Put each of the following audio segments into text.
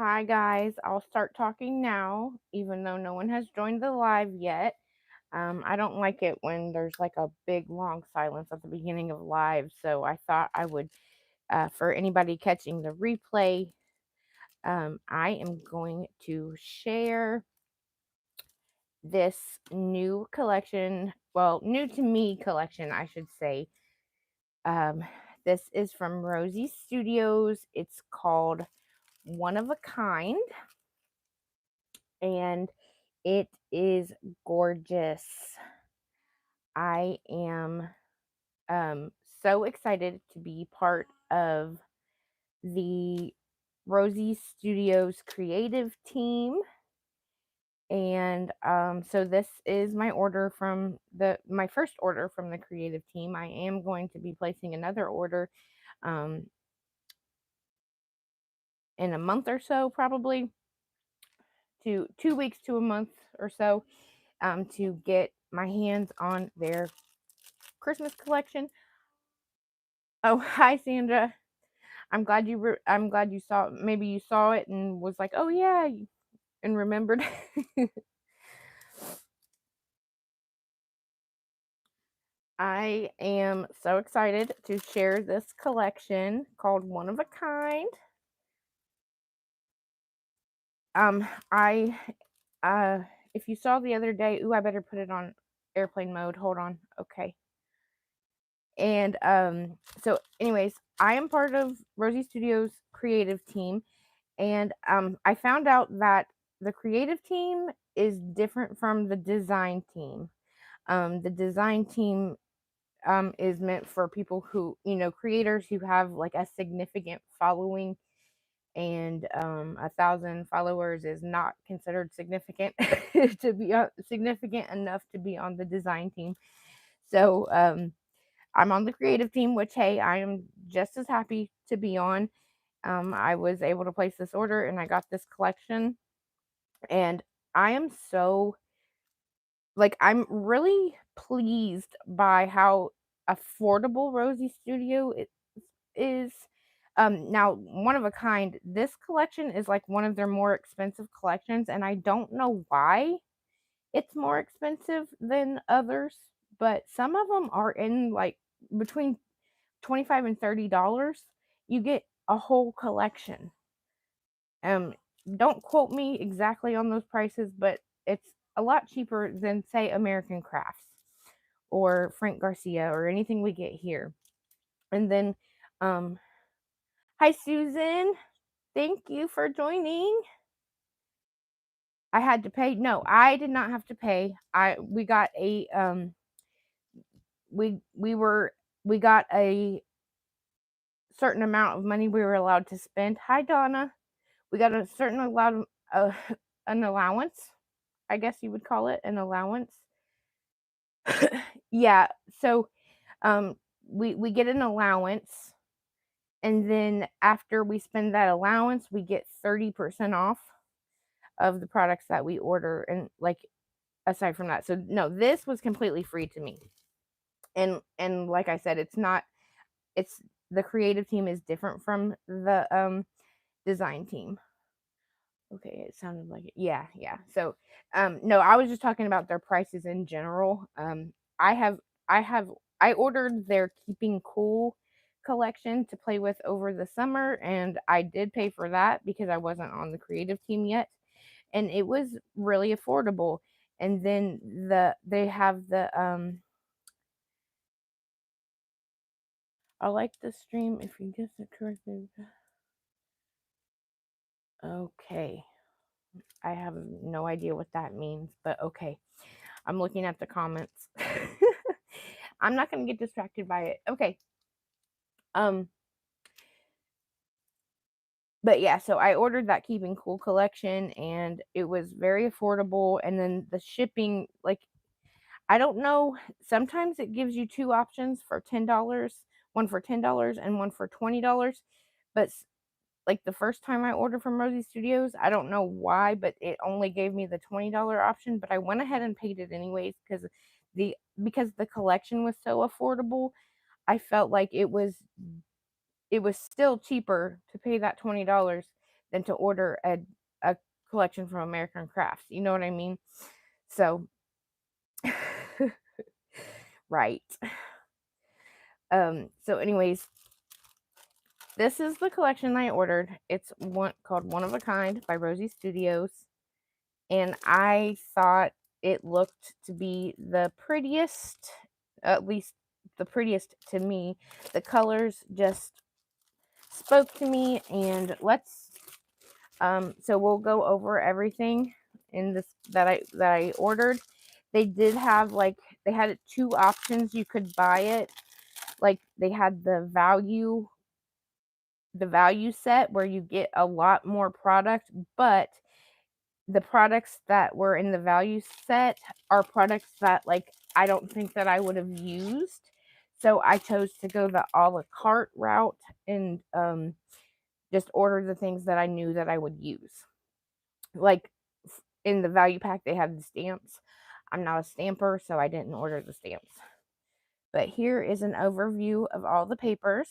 Hi guys, I'll start talking now, even though no one has joined the live yet. I don't like it when there's like a big long silence at the beginning of live, so I thought I would, for anybody catching the replay, I am going to share this new collection. Well, new to me collection, I should say. Um, this is from Rosie Studios. It's called One of a Kind, and it is gorgeous. I am so excited to be part of the Rosie Studios creative team. And so this is my order from my first order from the creative team. I am going to be placing another order um, in a month or so, probably to 2 weeks to a month or so, to get my hands on their Christmas collection. Oh, hi Sandra. I'm glad you saw, maybe you saw it and was like, "Oh yeah," and remembered. I am so excited to share this collection called One of a Kind. I if you saw the other day, ooh, I better put it on airplane mode. Hold on. Okay. And so anyways, I am part of Rosie Studios creative team, and I found out that the creative team is different from the design team. The design team is meant for people who, creators who have like a significant following, and 1,000 followers is not considered significant to be significant enough to be on the design team. So I'm on the creative team, which hey, I am just as happy to be on. I was able to place this order and I got this collection, and I am so like I'm really pleased by how affordable Rosie Studio is. Now, One of a Kind, this collection is like one of their more expensive collections, and I don't know why it's more expensive than others, but some of them are in like between 25 and $30. You get a whole collection. Um, don't quote me exactly on those prices, but it's a lot cheaper than, say, American Crafts or Frank Garcia or anything we get here. And then, um, hi Susan, thank you for joining. I had to pay. No, I did not have to pay. We got a we got a certain amount of money we were allowed to spend. Hi Donna. We got a certain allowed uh, an allowance, I guess you would call it, an allowance. Yeah, so um we get an allowance, and then after we spend that allowance, we get 30% off of the products that we order, and like aside from that. So no, this was completely free to me. And like I said, it's the creative team is different from the design team. Okay, it sounded like it. Yeah, yeah. So, no, I was just talking about their prices in general. I have, I have, I ordered their Keeping Cool collection to play with over the summer, and I did pay for that because I wasn't on the creative team yet, and it was really affordable. And then they have I like the stream if you guess it correctly. Okay. I have no idea what that means, but okay. I'm looking at the comments. I'm not going to get distracted by it. Okay. Um but yeah, so I ordered that Keeping Cool collection, and it was very affordable, and then the shipping, like, I don't know, sometimes it gives you two options for $10, one for $10 and one for $20, but like the first time I ordered from Rosie Studios, I don't know why, but it only gave me the $20 option, but I went ahead and paid it anyways the because the collection was so affordable. I felt like it was still cheaper to pay that $20 than to order a collection from American Crafts. You know what I mean? So, right. So anyways, this is the collection I ordered. It's called One of a Kind by Rosie Studios. And I thought it looked to be the prettiest, at least the prettiest to me. The colors just spoke to me, and so we'll go over everything in this that I ordered. They did have they had 2 options you could buy it. Like they had the value set where you get a lot more product, but the products that were in the value set are products that I don't think that I would have used. So I chose to go the a la carte route and just order the things that I knew that I would use. Like in the value pack, they had the stamps. I'm not a stamper, so I didn't order the stamps. But here is an overview of all the papers.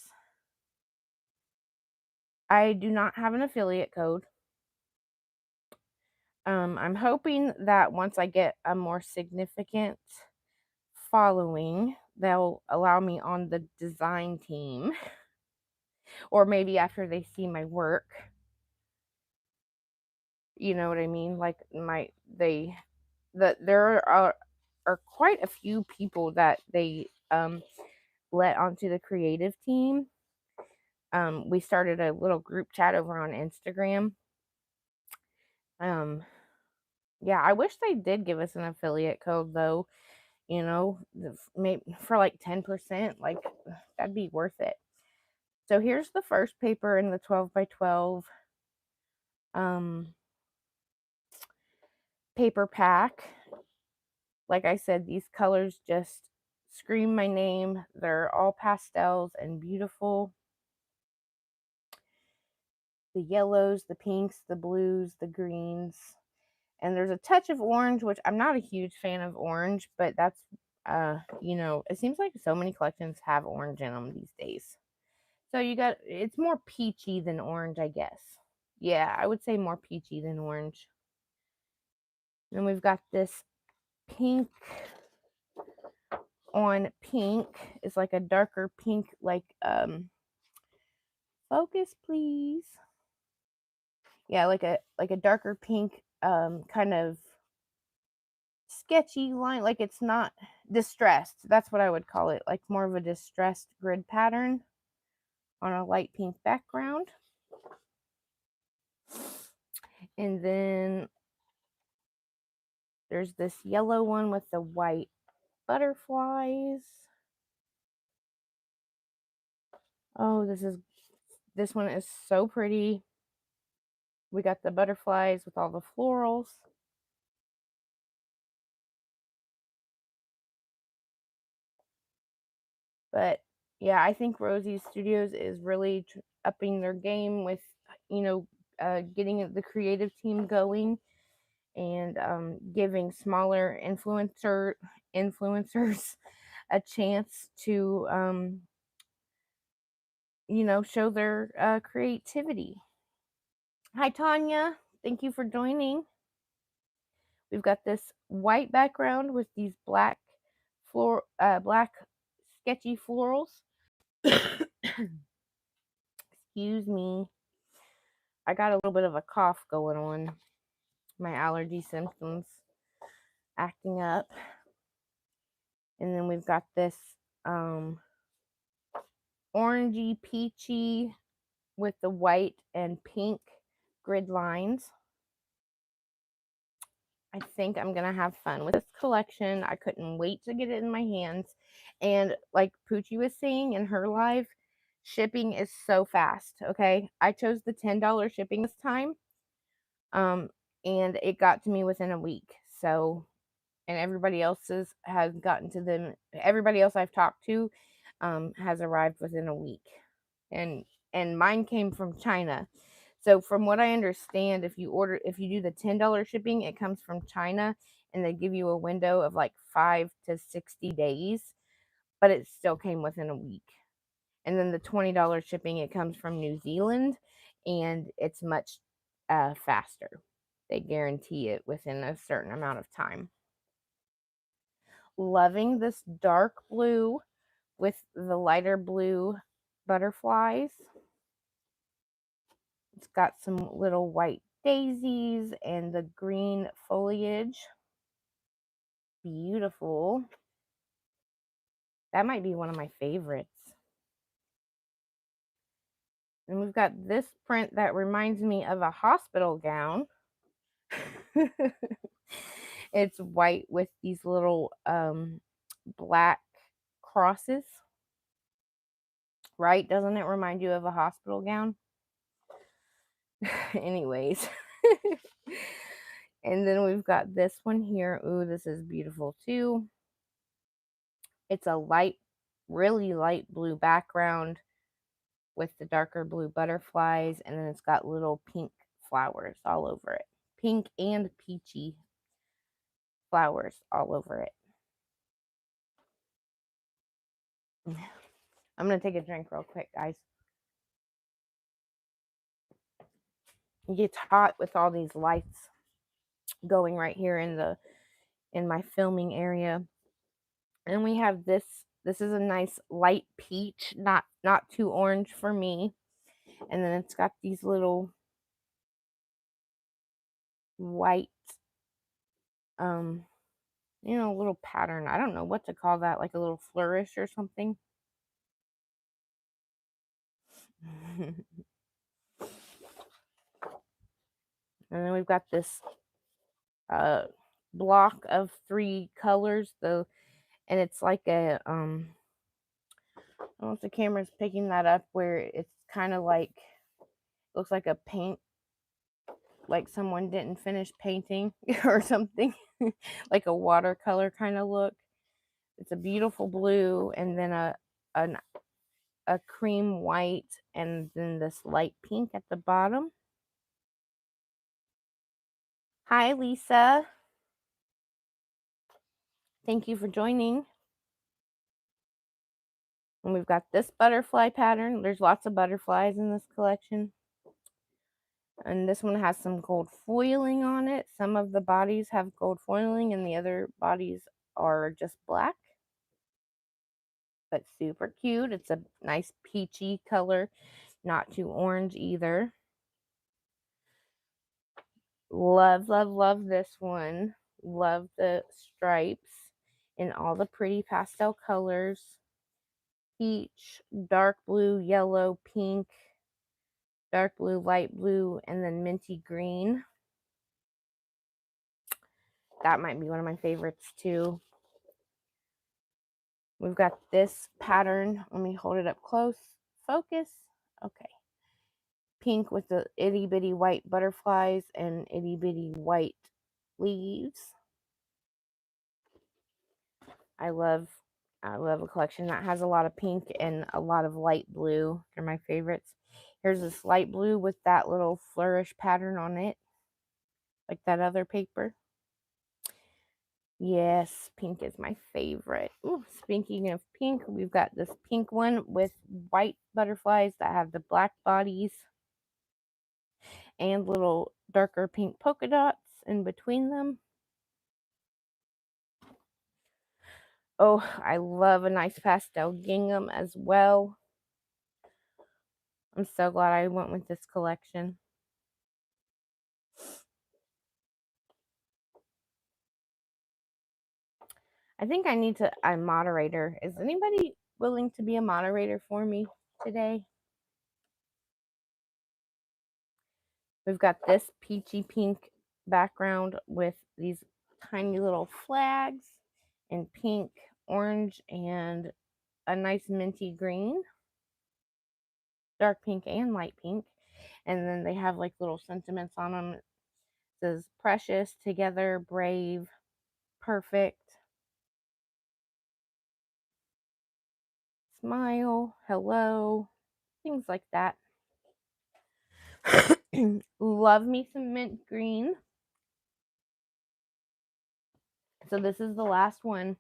I do not have an affiliate code. I'm hoping that once I get a more significant following, they'll allow me on the design team. Or maybe after they see my work. You know what I mean? There are quite a few people that they let onto the creative team. We started a little group chat over on Instagram. Yeah, I wish they did give us an affiliate code though. You know, maybe for 10%, that'd be worth it. So here's the first paper in the 12 by 12 paper pack. Like I said, these colors just scream my name. They're all pastels and beautiful. The yellows, the pinks, the blues, the greens. And there's a touch of orange, which I'm not a huge fan of orange, but that's, it seems like so many collections have orange in them these days. So it's more peachy than orange, I guess. Yeah, I would say more peachy than orange. And we've got this pink on pink. It's like a darker pink, focus please. Yeah, like a darker pink, kind of sketchy line. Like it's not distressed. That's what I would call it. Like more of a distressed grid pattern on a light pink background. And then there's this yellow one with the white butterflies. Oh, this one is so pretty. We got the butterflies with all the florals. But yeah, I think Rosie Studios is really upping their game with, getting the creative team going and giving smaller influencers a chance to, show their creativity. Hi, Tanya. Thank you for joining. We've got this white background with these black sketchy florals. Excuse me. I got a little bit of a cough going on. My allergy symptoms acting up. And then we've got this orangey peachy with the white and pink grid lines. I think I'm going to have fun with this collection. I couldn't wait to get it in my hands. And like Poochie was saying in her live, shipping is so fast, okay? I chose the $10 shipping this time. And it got to me within a week. So, and everybody else's has gotten to them. Everybody else I've talked to has arrived within a week. And mine came from China. So from what I understand, if you do the $10 shipping, it comes from China and they give you a window of 5 to 60 days, but it still came within a week. And then the $20 shipping, it comes from New Zealand and it's much faster. They guarantee it within a certain amount of time. Loving this dark blue with the lighter blue butterflies. It's got some little white daisies and the green foliage. Beautiful. That might be one of my favorites. And we've got this print that reminds me of a hospital gown. It's white with these little black crosses. Right? Doesn't it remind you of a hospital gown? Anyways. And then we've got this one here. Ooh, this is beautiful too. It's a light, really light blue background with the darker blue butterflies, and then it's got little pink flowers all over it. Pink and peachy flowers all over it. I'm going to take a drink real quick, guys. It gets hot with all these lights going right here in my filming area. And we have this is a nice light peach, not too orange for me. And then it's got these little white little pattern. I don't know what to call that, like a little flourish or something. And then we've got this block of 3 colors, and it's like a I don't know if the camera's picking that up, where it's kind of like, looks like a paint, like someone didn't finish painting or something. Like a watercolor kind of look. It's a beautiful blue, and then a cream white, and then this light pink at the bottom. Hi, Lisa. Thank you for joining. And we've got this butterfly pattern. There's lots of butterflies in this collection. And this one has some gold foiling on it. Some of the bodies have gold foiling and the other bodies are just black. But super cute. It's a nice peachy color, not too orange either. Love, love, love this one. Love the stripes in all the pretty pastel colors. Peach, dark blue, yellow, pink, dark blue, light blue, and then minty green. That might be one of my favorites too. We've got this pattern. Let me hold it up close. Focus. Okay. Pink with the itty bitty white butterflies and itty bitty white leaves. I love a collection that has a lot of pink and a lot of light blue. They're my favorites. Here's this light blue with that little flourish pattern on it, like that other paper. Yes, pink is my favorite. Ooh, speaking of pink, we've got this pink one with white butterflies that have the black bodies and little darker pink polka dots in between them. Oh, I love a nice pastel gingham as well. I'm so glad I went with this collection. I think I need a moderator. Is anybody willing to be a moderator for me today? We've got this peachy pink background with these tiny little flags in pink, orange, and a nice minty green. Dark pink and light pink. And then they have like little sentiments on them. It says precious, together, brave, perfect, smile, hello, things like that. Love me some mint green. So this is the last one.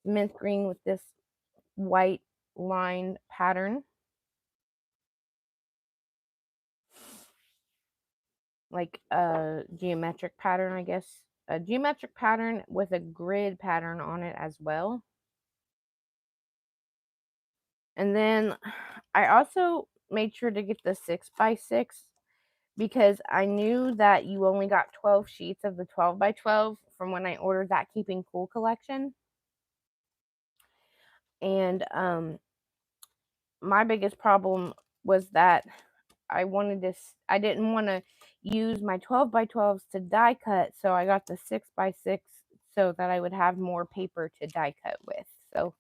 Mint green with this white line pattern. like a geometric pattern, I guess. A geometric pattern with a grid pattern on it as well. And then I also made sure to get the 6x6 because I knew that you only got 12 sheets of the 12x12 from when I ordered that Keeping Cool collection. And my biggest problem was that I didn't want to use my 12x12s to die cut, so I got the 6x6 so that I would have more paper to die cut with. So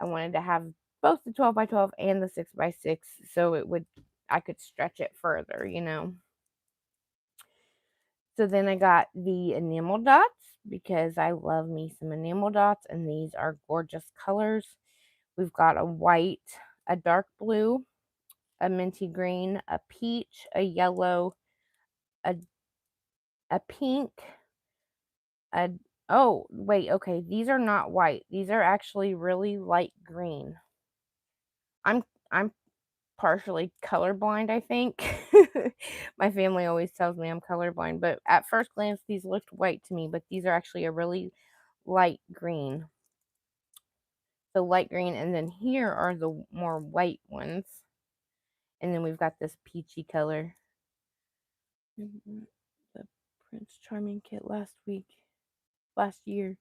I wanted to have both the 12x12 and the 6x6 so I could stretch it further, you know. So then I got the enamel dots because I love me some enamel dots, and these are gorgeous colors. We've got a white, a dark blue, a minty green, a peach, a yellow, a pink, a oh wait, okay, these are not white. These are actually really light green. I'm partially colorblind, I think. My family always tells me I'm colorblind, but at first glance these looked white to me, but these are actually a really light green. So light green, and then here are the more white ones. And then we've got this peachy color. The Prince Charming kit last year.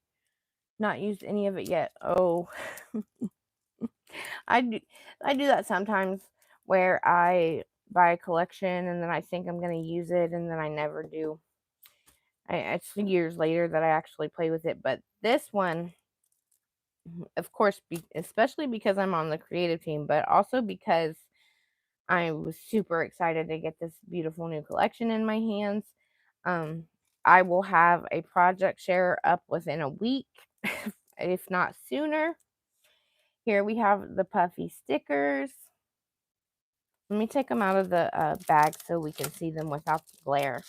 Not used any of it yet. Oh, I do that sometimes where I buy a collection and then I think I'm gonna use it and then I never do. It's years later that I actually play with it, but this one, of course, especially because I'm on the creative team, but also because I was super excited to get this beautiful new collection in my hands. Um, I will have a project share up within a week, if not sooner. Here we have the puffy stickers. Let me take them out of the bag so we can see them without the glare.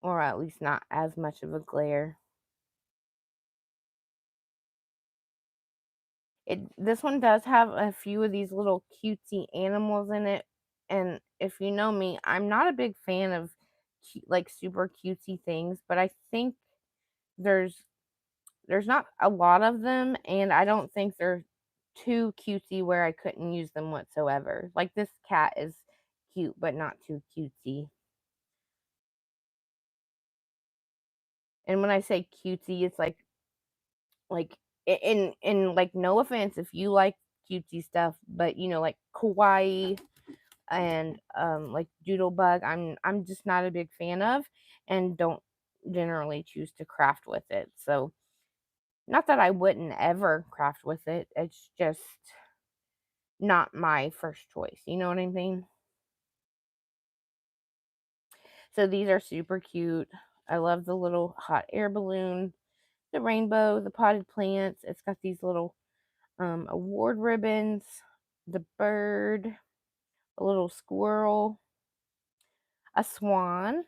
Or at least not as much of a glare. This one does have a few of these little cutesy animals in it. And if you know me, I'm not a big fan of like super cutesy things, but I think there's not a lot of them, and I don't think they're too cutesy where I couldn't use them whatsoever. Like this cat is cute, but not too cutesy. And when I say cutesy, it's like in like, no offense if you like cutesy stuff, but you know, like kawaii and like doodlebug, I'm just not a big fan of, and don't generally choose to craft with it. So not that I wouldn't ever craft with it, it's just not my first choice, you know what I mean? So these are super cute. I love the little hot air balloon, the rainbow, the potted plants. It's got these little award ribbons, the bird, a little squirrel, a swan,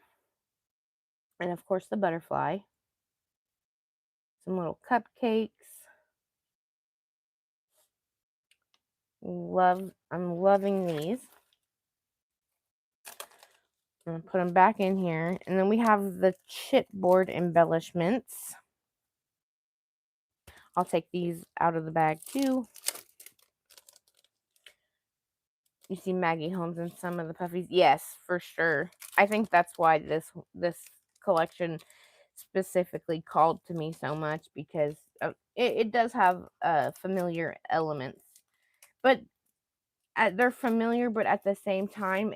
and of course the butterfly. Some little cupcakes. I'm loving these. I'm gonna put them back in here, and then we have the chipboard embellishments. I'll take these out of the bag too. You see Maggie Holmes and some of the puffies. Yes, for sure. I think that's why this collection specifically called to me so much, because it does have familiar elements, but they're familiar, but at the same time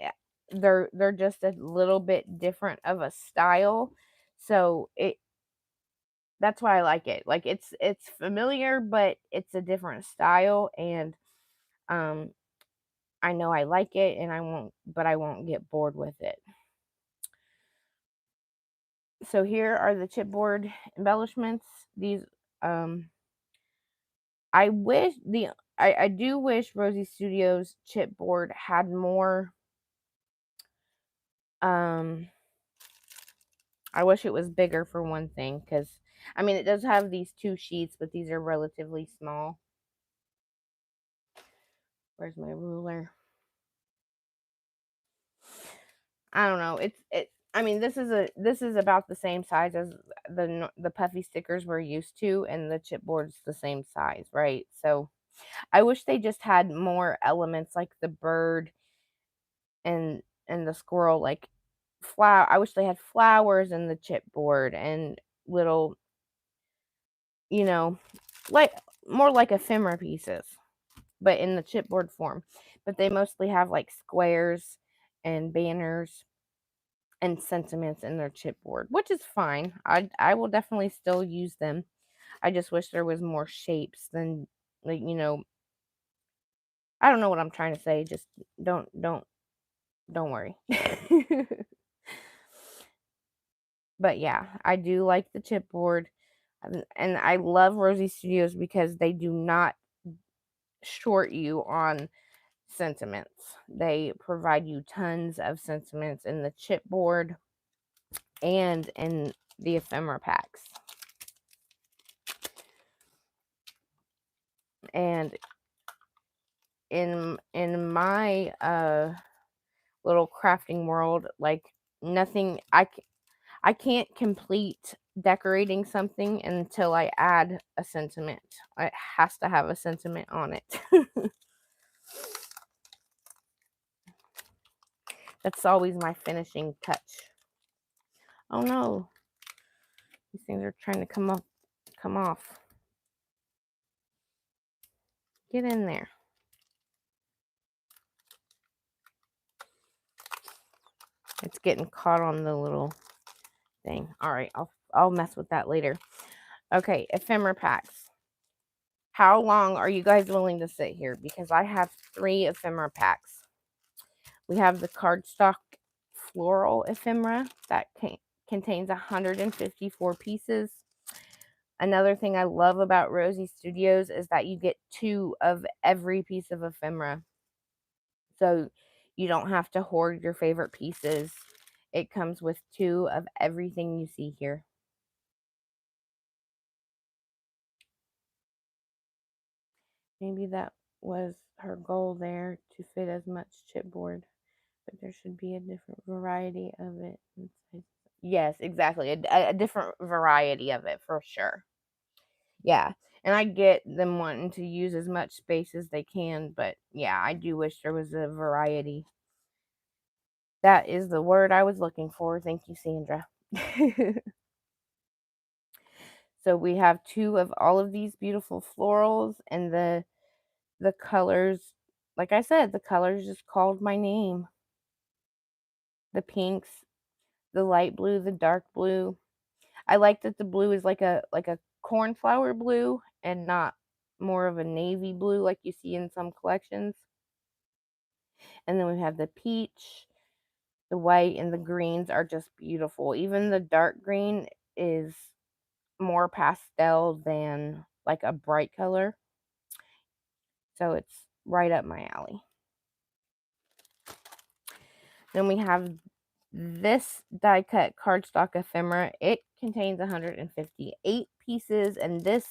they're just a little bit different of a style. So that's why I like it. Like it's familiar, but it's a different style, and um I know I like it, and I won't get bored with it. So here are the chipboard embellishments. These I wish I do wish Rosie Studios chipboard had more. I wish it was bigger for one thing, because I mean it does have these two sheets, but these are relatively small. Where's my ruler? I don't know. I mean, this is about the same size as the puffy stickers we're used to, and the chipboard's the same size, right? So I wish they just had more elements like the bird and the squirrel, like flower. I wish they had flowers in the chipboard and little, you know, like more like ephemera pieces, but in the chipboard form. But they mostly have like squares and banners and sentiments in their chipboard, which is fine. I will definitely still use them. I just wish there was more shapes than, like, I don't know what I'm trying to say. Just don't worry. But yeah, I do like the chipboard. And I love Rosie Studios because they do not short you on sentiments. They provide you tons of sentiments in the chipboard and in the ephemera packs. And in my little crafting world, like, nothing, I can't complete decorating something until I add a sentiment. It has to have a sentiment on it. That's always my finishing touch. Oh no. These things are trying to come off. Get in there. It's getting caught on the little thing. All right, I'll mess with that later. Okay, ephemera packs. How long are you guys willing to sit here? Because I have 3 ephemera packs. We have the cardstock floral ephemera that contains 154 pieces. Another thing I love about Rosie Studios is that you get 2 of every piece of ephemera. So you don't have to hoard your favorite pieces. It comes with 2 of everything you see here. Maybe that was her goal there, to fit as much chipboard. But there should be a different variety of it. Yes, exactly. A different variety of it for sure. Yeah. And I get them wanting to use as much space as they can, but yeah, I do wish there was a variety. That is the word I was looking for. Thank you, Sandra. So we have 2 of all of these beautiful florals, and the colors, like I said, the colors just called my name. The pinks, the light blue, the dark blue. I like that the blue is like a cornflower blue and not more of a navy blue like you see in some collections. And then we have the peach, the white, and the greens are just beautiful. Even the dark green is more pastel than like a bright color. So it's right up my alley. Then we have this die cut cardstock ephemera. It contains 158 pieces, and this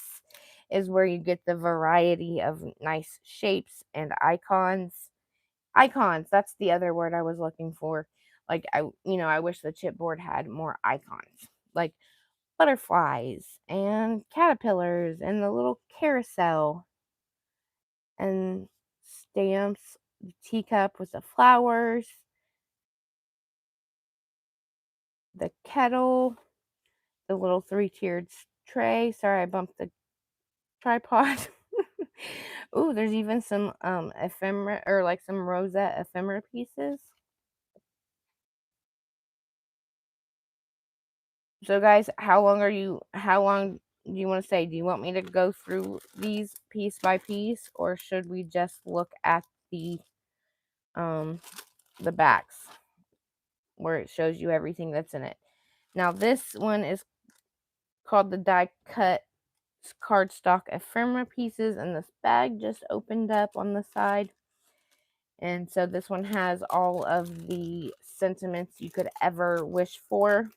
is where you get the variety of nice shapes and icons. Icons, that's the other word I was looking for. Like, I wish the chipboard had more icons, like butterflies and caterpillars and the little carousel and stamps, the teacup with the flowers, the kettle, the little 3-tiered tray. Sorry, I bumped the tripod. Ooh, there's even some ephemera, or like some rosette ephemera pieces. So guys, how long do you want to say? Do you want me to go through these piece by piece, or should we just look at the backs where it shows you everything that's in it? Now this one is called the die cut cardstock ephemera pieces, and this bag just opened up on the side. And so this one has all of the sentiments you could ever wish for.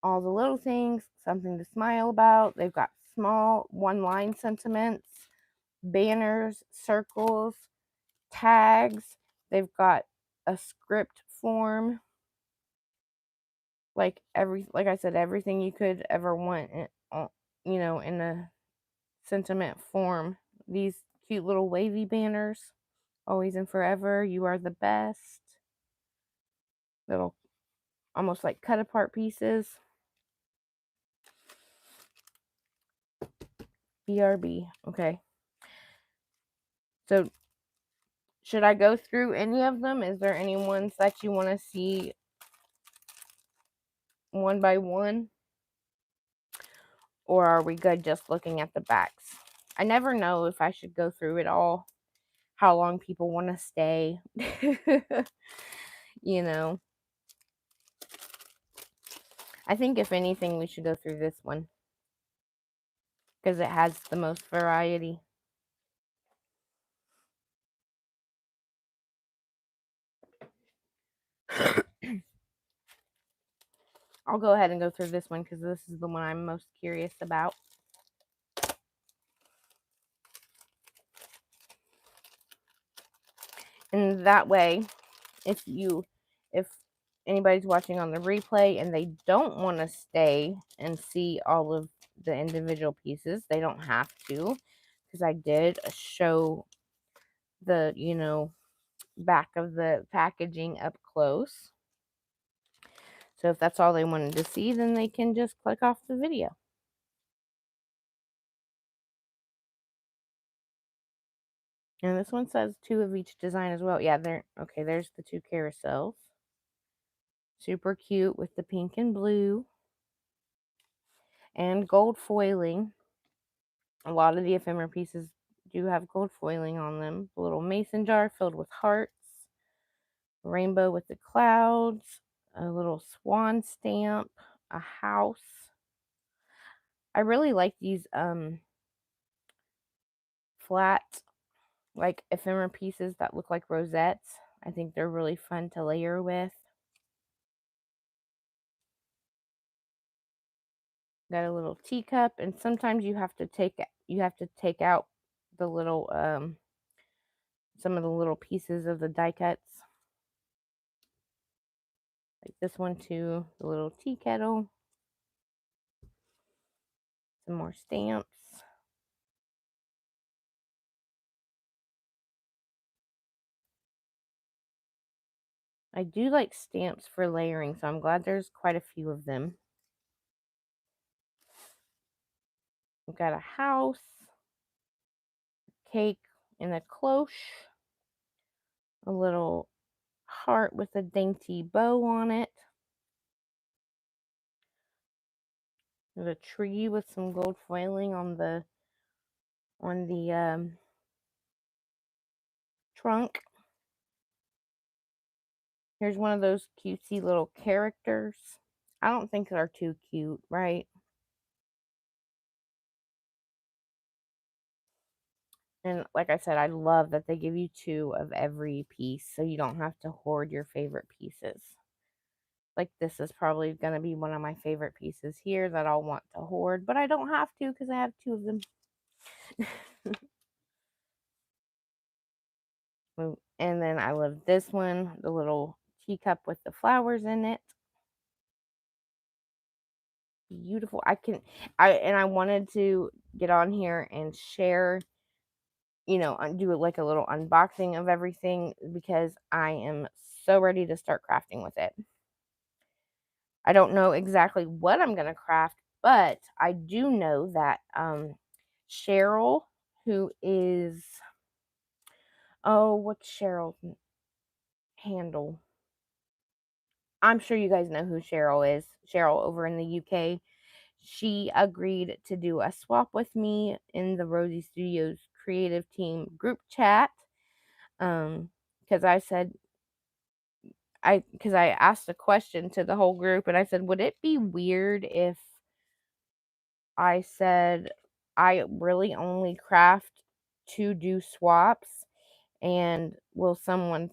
All the little things, something to smile about. They've got small 1-line sentiments, banners, circles, tags, They've got a script form, like like I said, everything you could ever want, in a sentiment form. These cute little wavy banners, always and forever, you are the best. Little, almost like cut apart pieces. BRB. Okay. So, should I go through any of them? Is there any ones that you want to see one by one? Or are we good just looking at the backs? I never know if I should go through it all, how long people want to stay. you know, I think if anything, we should go through this one because it has the most variety. I'll go ahead and go through this one because this is the one I'm most curious about. And that way, if anybody's watching on the replay and they don't want to stay and see all of the individual pieces, they don't have to, because I did show the, back of the packaging up close. So if that's all they wanted to see, then they can just click off the video. And this one says 2 of each design as well. Yeah, okay, there's the 2 carousels. Super cute with the pink and blue. And gold foiling. A lot of the ephemera pieces do have gold foiling on them. A little mason jar filled with hearts. Rainbow with the clouds. A little swan stamp. A house. I really like these flat, like ephemera pieces that look like rosettes. I think they're really fun to layer with. Got a little teacup, and sometimes you have to take out the little some of the little pieces of the die cuts. Like this one too, the little tea kettle. Some more stamps. I do like stamps for layering, so I'm glad there's quite a few of them. We've got a house, cake in a cloche, a little heart with a dainty bow on it. There's a tree with some gold foiling on the trunk. Here's one of those cutesy little characters. I don't think they're too cute, right? And like I said, I love that they give you 2 of every piece so you don't have to hoard your favorite pieces. Like this is probably going to be one of my favorite pieces here that I'll want to hoard, but I don't have to because I have 2 of them. And then I love this one, the little teacup with the flowers in it. Beautiful. I wanted to get on here and share, do like a little unboxing of everything because I am so ready to start crafting with it. I don't know exactly what I'm going to craft, but I do know that Cheryl, who is, what's Cheryl's handle? I'm sure you guys know who Cheryl is. Cheryl over in the UK. She agreed to do a swap with me in the Rosie Studios creative team group chat. Because I said, because I asked a question to the whole group and I said, would it be weird if I said I really only craft to do swaps, and will someone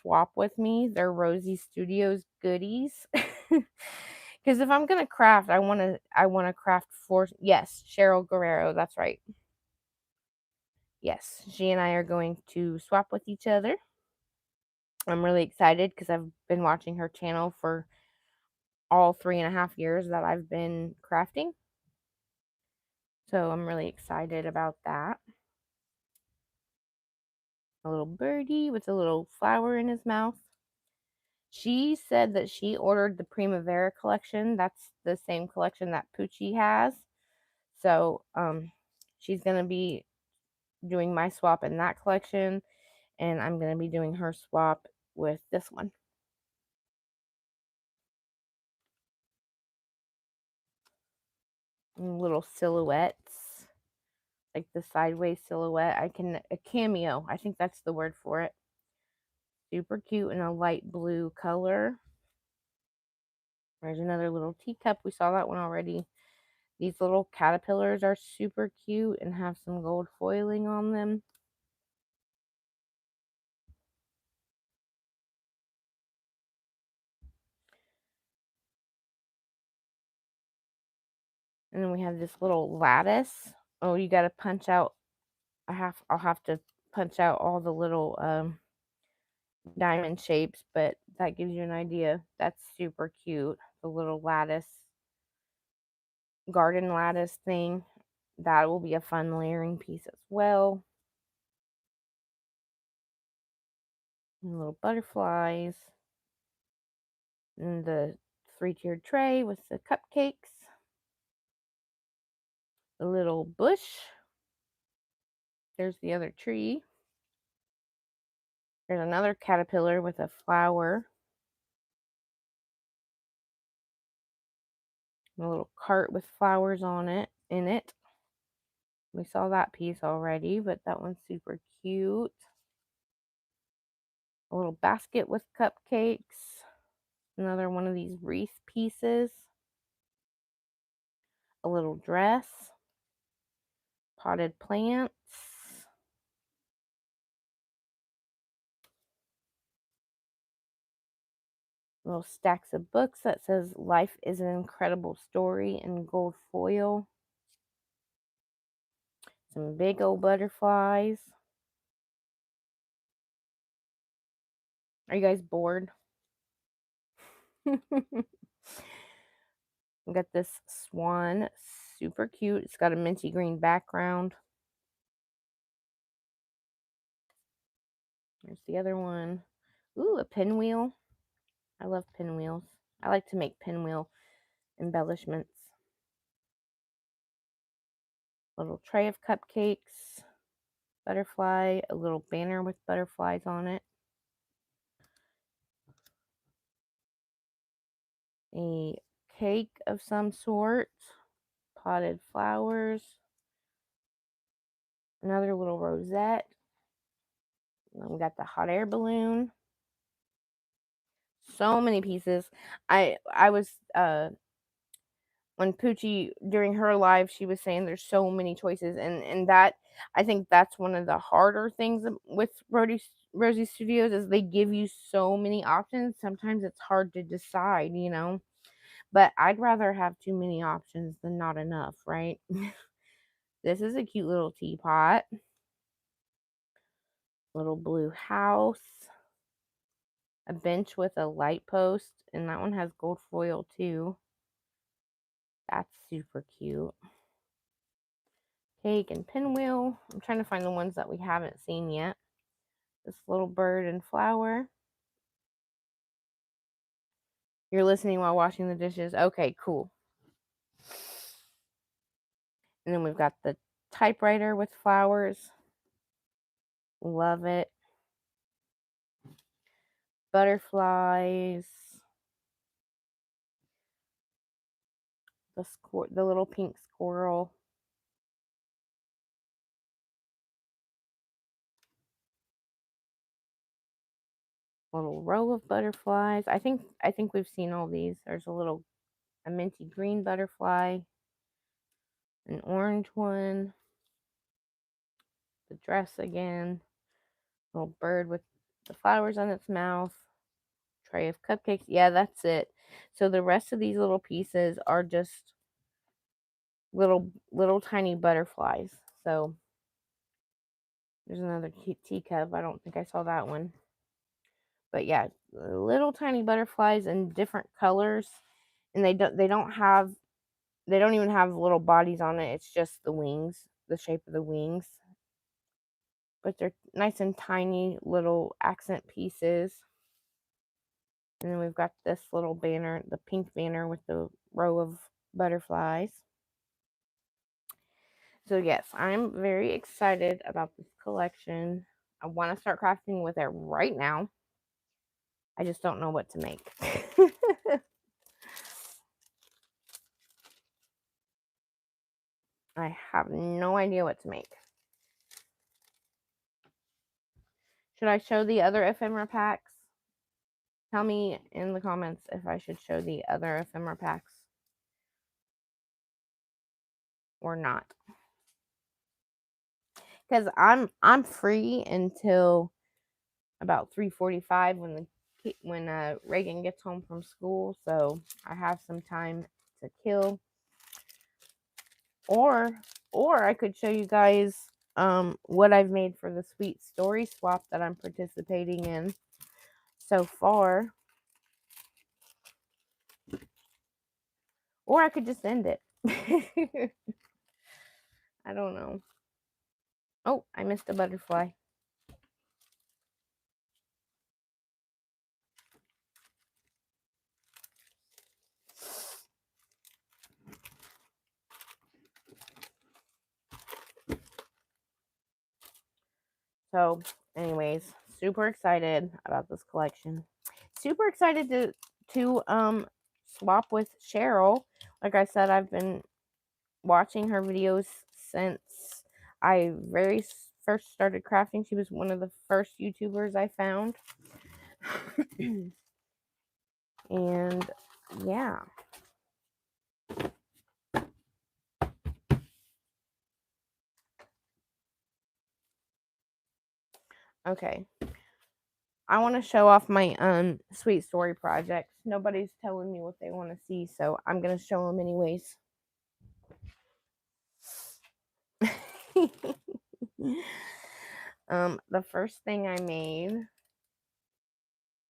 swap with me their Rosie Studios goodies? Because if I'm gonna craft, I want to craft for, yes, Cheryl Guerrero, that's right. Yes, she and I are going to swap with each other. I'm really excited because I've been watching her channel for all 3.5 years that I've been crafting. So I'm really excited about that. A little birdie with a little flower in his mouth. She said that she ordered the Primavera collection. That's the same collection that Poochie has. So she's going to be doing my swap in that collection, and I'm going to be doing her swap with this one. And little silhouettes, like the sideways silhouette. A cameo, I think that's the word for it. Super cute in a light blue color. There's another little teacup. We saw that one already. These little caterpillars are super cute and have some gold foiling on them. And then we have this little lattice. Oh, you got to punch out. I'll have to punch out all the little diamond shapes, but that gives you an idea. That's super cute. The little lattice, garden lattice thing. That will be a fun layering piece as well. And little butterflies. And the 3-tiered tray with the cupcakes. A little bush. There's the other tree. There's another caterpillar with a flower. A little cart with flowers on it, in it. We saw that piece already, but that one's super cute. A little basket with cupcakes. Another one of these wreath pieces. A little dress. Potted plants. Little stacks of books that says Life is an Incredible Story in gold foil. Some big old butterflies. Are you guys bored? We got this swan, super cute. It's got a minty green background. There's the other one. Ooh, a pinwheel. I love pinwheels. I like to make pinwheel embellishments. Little tray of cupcakes. Butterfly. A little banner with butterflies on it. A cake of some sort. Potted flowers. Another little rosette. And then we got the hot air balloon. So many pieces. I was when Poochie during her live, she was saying there's so many choices, and that I think that's one of the harder things with Rosie Studios is they give you so many options. Sometimes it's hard to decide, you know. But I'd rather have too many options than not enough, right? This is a cute little teapot. Little blue house. A bench with a light post, and that one has gold foil too. That's super cute. Cake and pinwheel. I'm trying to find the ones that we haven't seen yet. This little bird and flower. You're listening while washing the dishes. Okay, cool. And then we've got the typewriter with flowers. Love it. Butterflies. The little pink squirrel. Little row of butterflies. I think we've seen all these. There's a minty green butterfly, an orange one, the dress again, little bird with the flowers on its mouth, tray of cupcakes. Yeah, that's it. So the rest of these little pieces are just little tiny butterflies. So There's another cute teacup. I don't think I saw that one. But yeah, little tiny butterflies in different colors, and they don't even have little bodies on it. It's just the wings, the shape of the wings. But they're nice and tiny little accent pieces. And then we've got this little banner, the pink banner with the row of butterflies. So yes, I'm very excited about this collection. I want to start crafting with it right now. I just don't know what to make. I have no idea what to make. Should I show the other ephemera packs? Tell me in the comments if I should show the other ephemera packs or not. Because I'm free until about 3:45 when Reagan gets home from school, so I have some time to kill. Or I could show you guys what I've made for the sweet story swap that I'm participating in so far. Or I could just end it. I don't know. Oh, I missed a butterfly. So, anyways, super excited about this collection. Super excited to swap with Cheryl. Like I said, I've been watching her videos since I first started crafting. She was one of the first YouTubers I found. And yeah. Okay. I want to show off my sweet story projects. Nobody's telling me what they want to see, so I'm going to show them anyways. The first thing I made,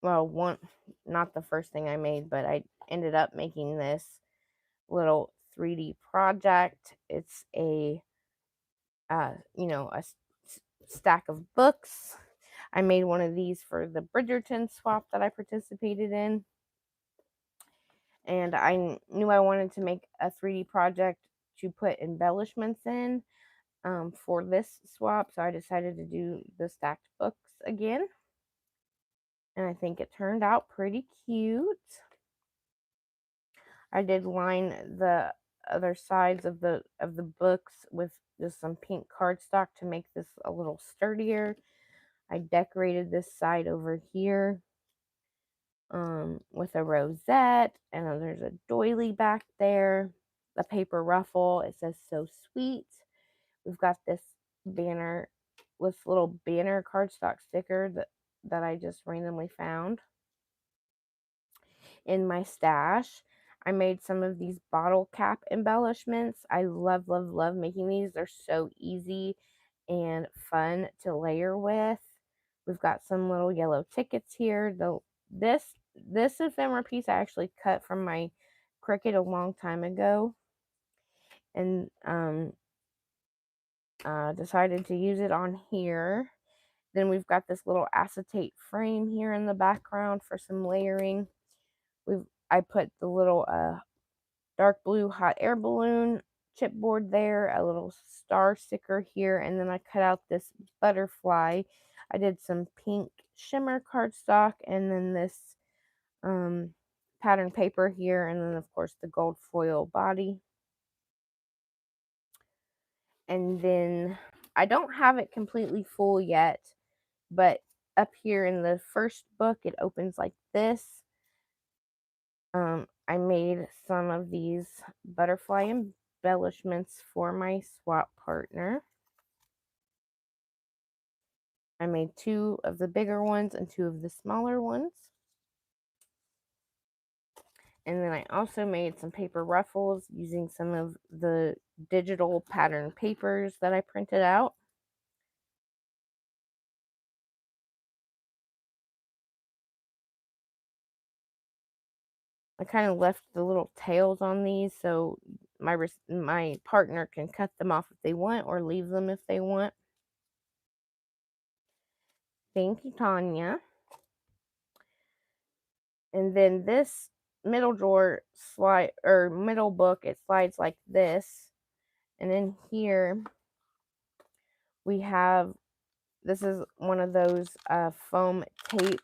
well, not the first thing I made, but I ended up making this little 3D project. It's a stack of books. I made one of these for the Bridgerton swap that I participated in. And I knew I wanted to make a 3D project to put embellishments in for this swap. So I decided to do the stacked books again. And I think it turned out pretty cute. I did line the other sides of the books with just some pink cardstock to make this a little sturdier. I decorated this side over here with a rosette, and then there's a doily back there. The paper ruffle, it says "so sweet." We've got this banner, this little banner cardstock sticker that I just randomly found in my stash. I made some of these bottle cap embellishments. I love, love, love making these. They're so easy and fun to layer with. We've got some little yellow tickets here. This ephemera piece I actually cut from my Cricut a long time ago, and decided to use it on here. Then we've got this little acetate frame here in the background for some layering. I put the little dark blue hot air balloon chipboard there, a little star sticker here, and then I cut out this butterfly. I did some pink shimmer cardstock, and then this pattern paper here, and then of course the gold foil body. And then I don't have it completely full yet, but up here in the first book it opens like this. I made some of these butterfly embellishments for my swap partner. I made 2 of the bigger ones and 2 of the smaller ones. And then I also made some paper ruffles using some of the digital pattern papers that I printed out. I kind of left the little tails on these so my partner can cut them off if they want or leave them if they want. Thank you, Tanya. And then this middle drawer slide or middle book, it slides like this. And in here we have, this is one of those foam tape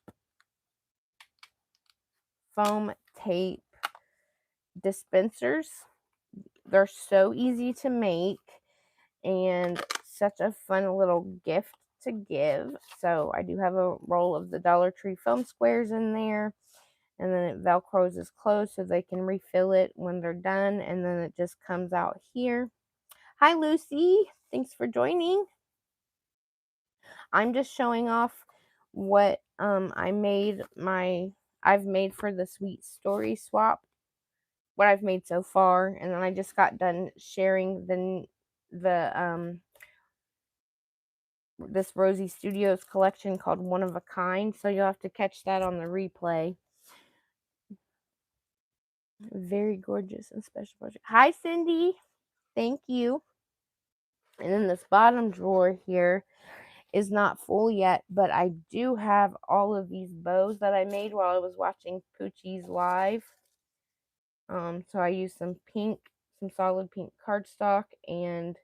dispensers. They're so easy to make and such a fun little gift to give. So I do have a roll of the Dollar Tree foam squares in there, and then it velcros is closed so they can refill it when they're done, and then it just comes out here. Hi Lucy, thanks for joining. I'm just showing off what I've made for the Sweet Story swap, what I've made so far, and then I just got done sharing the this Rosie Studios collection called One of a Kind, so you'll have to catch that on the replay. Very gorgeous and special project. Hi Cindy, thank you. And then this bottom drawer here is not full yet, but I do have all of these bows that I made while I was watching Poochie's live. So I used some solid pink cardstock and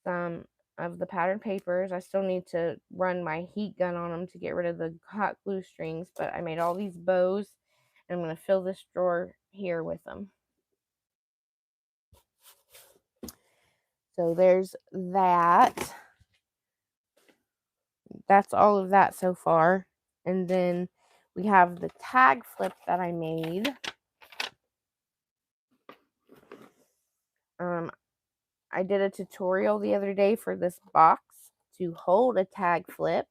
some of the pattern papers. I still need to run my heat gun on them to get rid of the hot glue strings, but I made all these bows, and I'm going to fill this drawer here with them. So there's that. That's all of that so far. And then we have the tag flip that I made. I did a tutorial the other day for this box to hold a tag flip.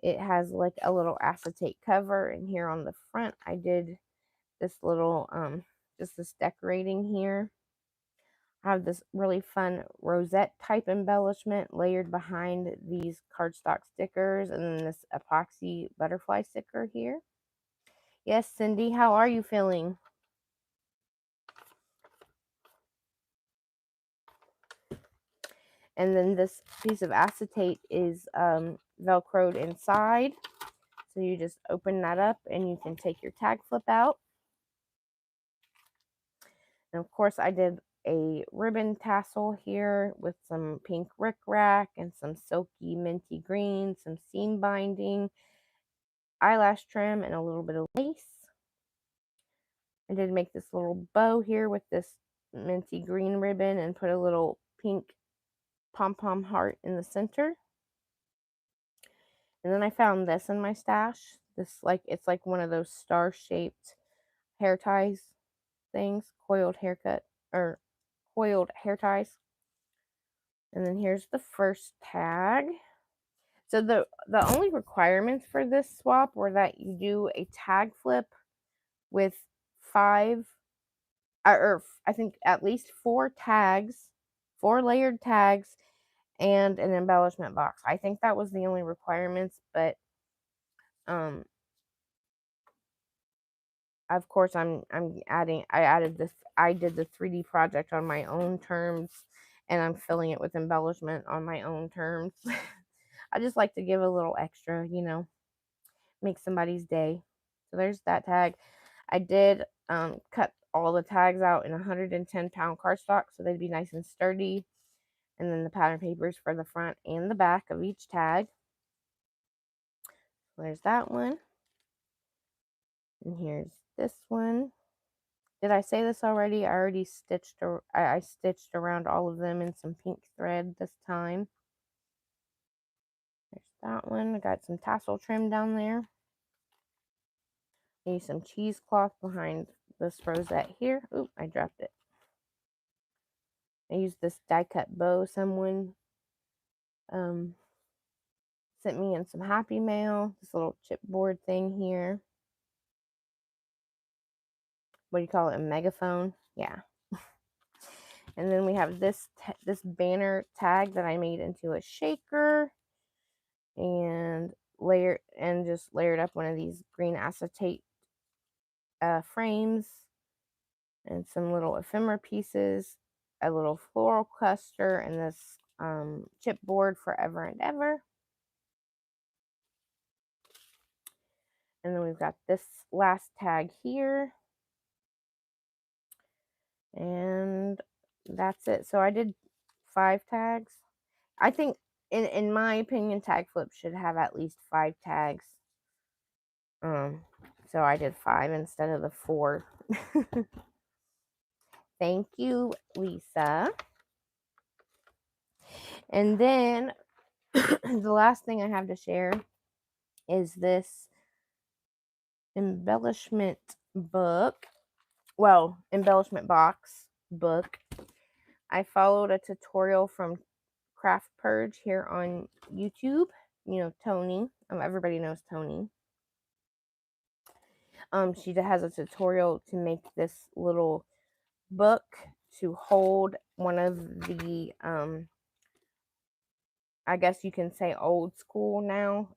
It has like a little acetate cover, and here on the front I did this little just this decorating here. I have this really fun rosette type embellishment layered behind these cardstock stickers, and then this epoxy butterfly sticker here. Yes, Cindy, how are you feeling? And then this piece of acetate is velcroed inside. So you just open that up and you can take your tag flip out. And of course I did a ribbon tassel here with some pink rickrack and some silky minty green, some seam binding, eyelash trim, and a little bit of lace. I did make this little bow here with this minty green ribbon and put a little pink pom-pom heart in the center. And then I found this in my stash. This it's like one of those star-shaped hair ties things, coiled hair ties. And then here's the first tag. So the only requirements for this swap were that you do a tag flip with 5 or I think at least 4 tags, 4 layered tags, and an embellishment box. I think that was the only requirements, but of course I did the 3D project on my own terms, and I'm filling it with embellishment on my own terms. I just like to give a little extra, make somebody's day. So there's that tag. I did cut all the tags out in 110-pound cardstock so they'd be nice and sturdy. And then the pattern papers for the front and the back of each tag. There's that one. And here's this one. Did I say this already? I already stitched, I stitched around all of them in some pink thread this time. There's that one. I got some tassel trim down there. I used some cheesecloth behind this rosette here. Oop, I dropped it. I used this die cut bow someone sent me in some happy mail. This little chipboard thing here. What do you call it? A megaphone? Yeah. And then we have this banner tag that I made into a shaker and just layered up one of these green acetate frames and some little ephemera pieces, a little floral cluster, and this chipboard forever and ever. And then we've got this last tag here. And that's it. So I did 5 tags. I think, in my opinion, tag flip should have at least 5 tags. So I did 5 instead of the 4. Thank you, Lisa. And then the last thing I have to share is this embellishment book. Well, embellishment box book. I followed a tutorial from Craft Purge here on YouTube. You know, Tony. Everybody knows Tony. She has a tutorial to make this little book to hold one of the I guess you can say old school now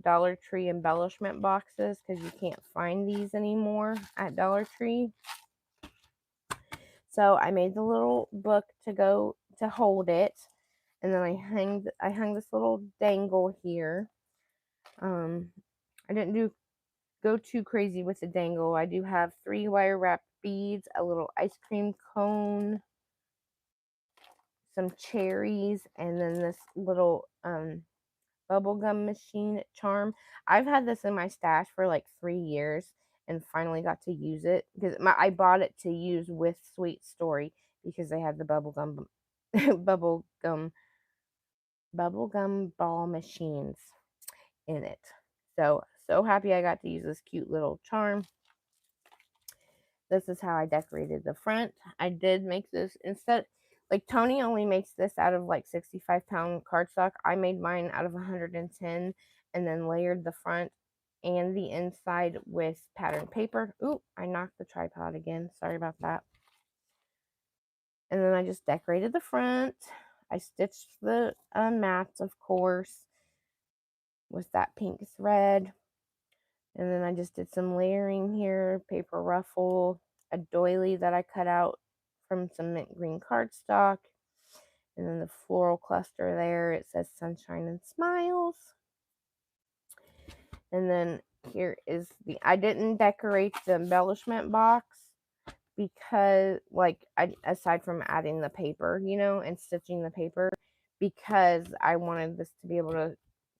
Dollar Tree embellishment boxes, because you can't find these anymore at Dollar Tree. So I made the little book to hold it, and then I hung this little dangle here. I didn't go too crazy with the dangle. I do have 3 wire wrapped beads, a little ice cream cone, some cherries, and then this little bubblegum machine charm. I've had this in my stash for like 3 years and finally got to use it because I bought it to use with Sweet Story because they had the bubblegum bubblegum ball machines in it. So happy I got to use this cute little charm. This is how I decorated the front. I did make this instead, like Tony only makes this out of like 65-pound cardstock. I made mine out of 110 and then layered the front and the inside with patterned paper. Ooh, I knocked the tripod again. Sorry about that. And then I just decorated the front. I stitched the mats, of course, with that pink thread. And then I just did some layering here, paper ruffle, a doily that I cut out from some mint green cardstock, and then the floral cluster there. It says sunshine and smiles. And then here is I didn't decorate the embellishment box because, aside from adding the paper, and stitching the paper, because I wanted this to be able to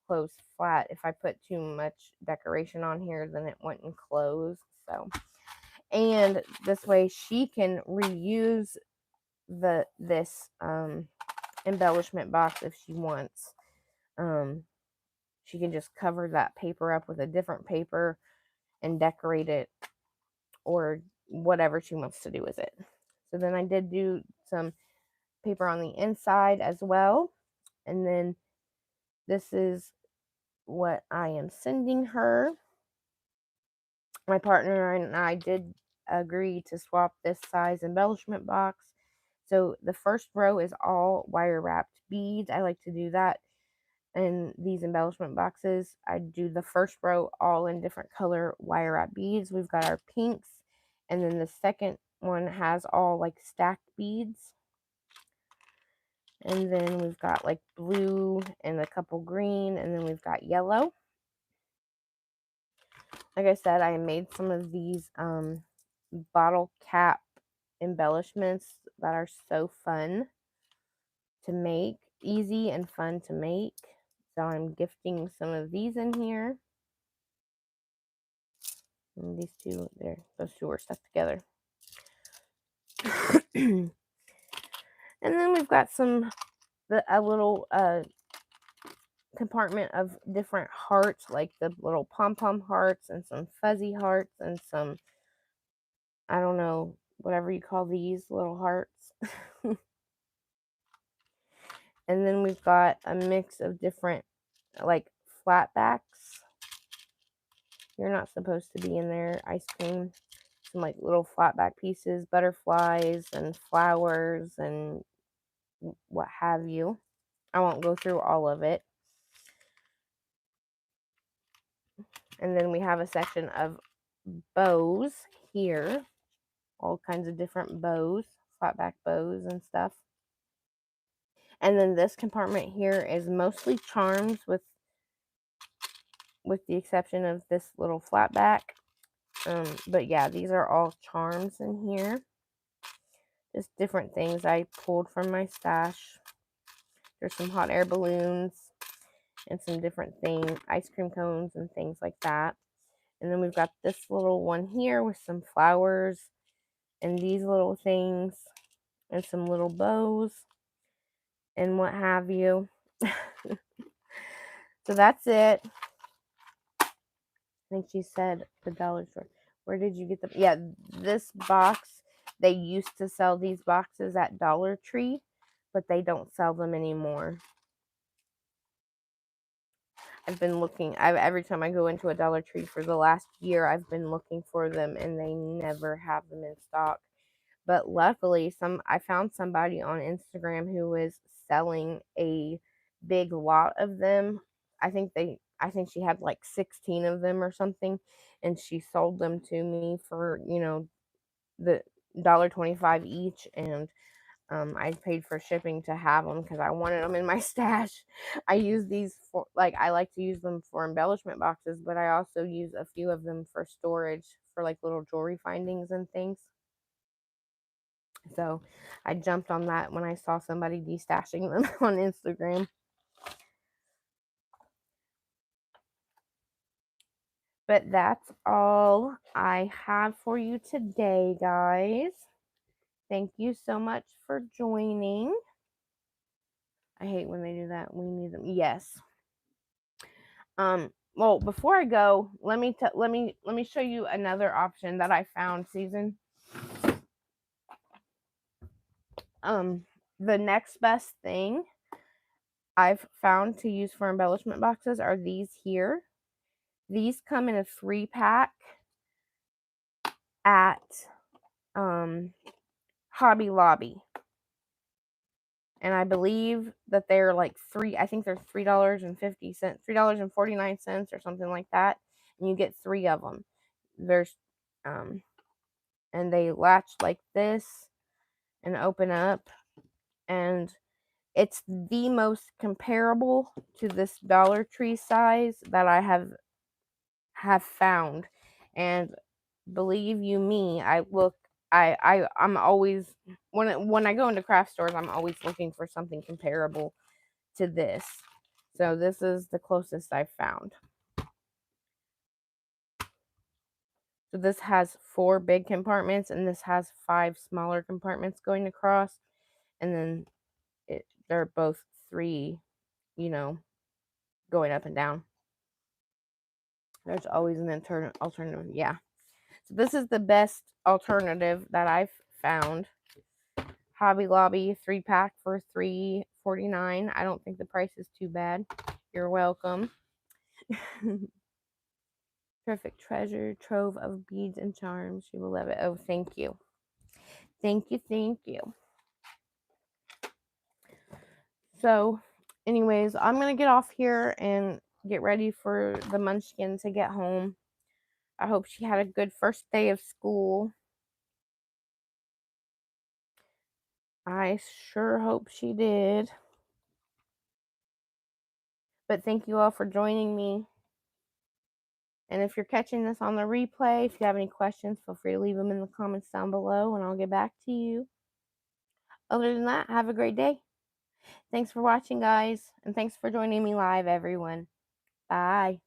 close flat. If I put too much decoration on here, then it wouldn't close. So, and this way she can reuse this embellishment box if she wants. She can just cover that paper up with a different paper and decorate it, or whatever she wants to do with it. So then I did do some paper on the inside as well. And then this is what I am sending her. My partner and I did agree to swap this size embellishment box. So the first row is all wire wrapped beads. I like to do that in these embellishment boxes. I do the first row all in different color wire wrap beads. We've got our pinks, and then the second one has all like stacked beads. And then we've got like blue and a couple green, and then we've got yellow. Like I said, I made some of these bottle cap embellishments that are so fun to make, easy and fun to make. So I'm gifting some of these in here. And these two, those two are stuck together. And then we've got a little compartment of different hearts, like the little pom-pom hearts and some fuzzy hearts and some, I don't know, whatever you call these little hearts. And then we've got a mix of different, like, flatbacks. You're not supposed to be in there. Ice cream. Some, like, little flatback pieces, butterflies and flowers and what have you. I won't go through all of it. And then we have a section of bows here. All kinds of different bows, flat back bows and stuff. And then this compartment here is mostly charms with the exception of this little flat back. But yeah, these are all charms in here. Just different things I pulled from my stash. There's some hot air balloons and some different things, ice cream cones and things like that. And then we've got this little one here with some flowers and these little things and some little bows and what have you. So that's it. I think she said the dollar store. Where did you get the... Yeah, this box, they used to sell these boxes at Dollar Tree, but they don't sell them anymore. I've been looking, every time I go into a Dollar Tree for the last year, I've been looking for them and they never have them in stock. But luckily, I found somebody on Instagram who was selling a big lot of them. I think she had like 16 of them or something, and she sold them to me for, the $1.25 each, and I paid for shipping to have them because I wanted them in my stash. I use these for, like, I like to use them for embellishment boxes, but I also use a few of them for storage for like little jewelry findings and things. So I jumped on that when I saw somebody destashing them on Instagram. But that's all I have for you today, guys. Thank you so much for joining. I hate when they do that. We need them. Yes. Well, before I go, let me show you another option that I found, Susan. The next best thing I've found to use for embellishment boxes are these here. These come in a 3-pack at Hobby Lobby. And I believe that they're like I think they're $3.50, $3.49 or something like that. And you get 3 of them. There's and they latch like this and open up, and it's the most comparable to this Dollar Tree size that I have found. And believe you me, I'm always, when I go into craft stores, I'm always looking for something comparable to this. So this is the closest I've found. So this has 4 big compartments, and this has 5 smaller compartments going across, and then they're both 3, going up and down. There's always an alternative. Yeah. So this is the best alternative that I've found. Hobby Lobby 3-pack for $3.49. I don't think the price is too bad. You're welcome. Perfect treasure trove of beads and charms. You will love it. Oh, thank you. Thank you. Thank you. So, anyways, I'm going to get off here and get ready for the Munchkin to get home. I hope she had a good first day of school. I sure hope she did. But thank you all for joining me. And if you're catching this on the replay, if you have any questions, feel free to leave them in the comments down below and I'll get back to you. Other than that, have a great day. Thanks for watching, guys. And thanks for joining me live, everyone. Bye.